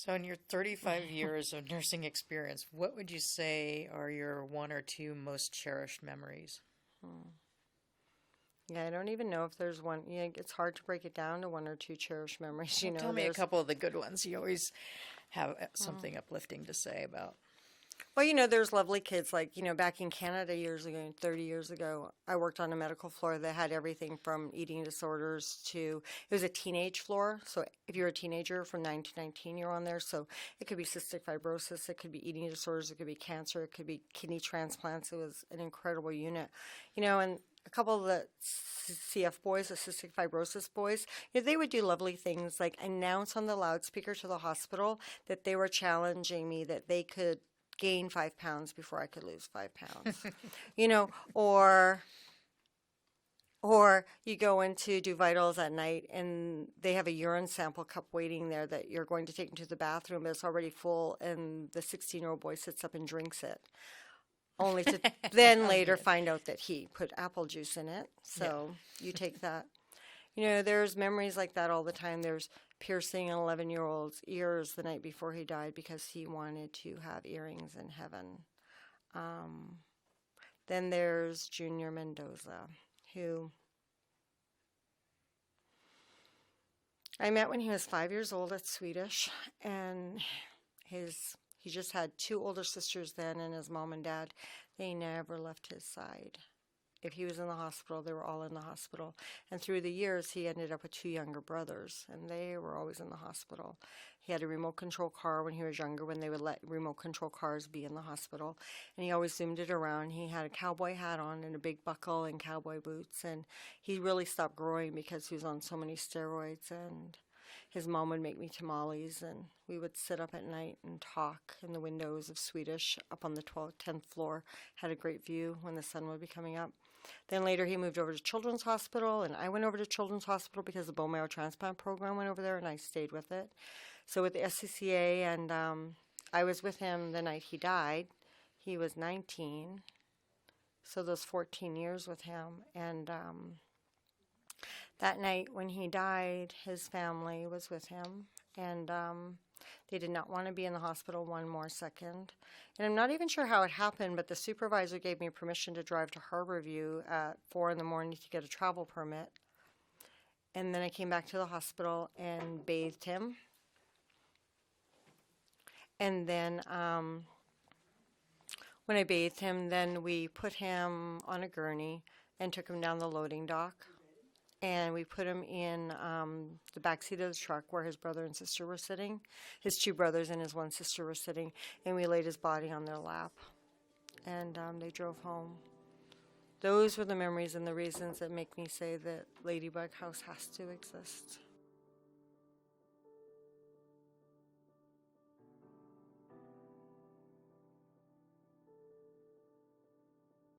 So, in your 35 years of nursing experience, what would you say are your one or two most cherished memories? Hmm. Yeah, I don't even know if there's one. Yeah, it's hard to break it down to one or two cherished memories. Well, tell me a There's. couple of the good ones. You always have Mm. something uplifting to say about. Well, there's lovely kids. Like, back in Canada years ago, 30 years ago, I worked on a medical floor that had everything from eating disorders to, it was a teenage floor. So if you're a teenager from 9 to 19, you're on there. So it could be cystic fibrosis, it could be eating disorders, it could be cancer, it could be kidney transplants. It was an incredible unit. And a couple of the CF boys, the cystic fibrosis boys, they would do lovely things like announce on the loudspeaker to the hospital that they were challenging me, that they could gain 5 pounds before I could lose 5 pounds, you know, or or you go in to do vitals at night and they have a urine sample cup waiting there that you're going to take into the bathroom, but it's already full, and the 16-year-old boy sits up and drinks it, only to then Oh, later good. find out that he put apple juice in it. Yeah. So you take that. There's memories like that all the time. There's piercing an 11-year-old's ears the night before he died because he wanted to have earrings in heaven. Um, then there's Junior Mendoza, who I met when he was 5 years old at Swedish, and he just had two older sisters then, and his mom and dad, they never left his side. If he was in the hospital, they were all in the hospital. And through the years, he ended up with two younger brothers, and they were always in the hospital. He had a remote control car when he was younger, when they would let remote control cars be in the hospital. And he always zoomed it around. He had a cowboy hat on and a big buckle and cowboy boots. And he really stopped growing because he was on so many steroids. And his mom would make me tamales, and we would sit up at night and talk in the windows of Swedish up on the 10th floor. Had a great view when the sun would be coming up. Then later he moved over to Children's Hospital, and I went over to Children's Hospital because the bone marrow transplant program went over there, and I stayed with it. So with the SCCA, and I was with him the night he died. He was 19, so those 14 years with him. And that night when he died, his family was with him, and they did not want to be in the hospital one more second. And I'm not even sure how it happened, but the supervisor gave me permission to drive to Harborview at 4 in the morning to get a travel permit. And then I came back to the hospital and bathed him. And then when I bathed him, then we put him on a gurney and took him down the loading dock. And we put him in the back seat of the truck where his brother and sister were sitting. His two brothers and his one sister were sitting, and we laid his body on their lap, and they drove home. Those were the memories and the reasons that make me say that Ladybug House has to exist.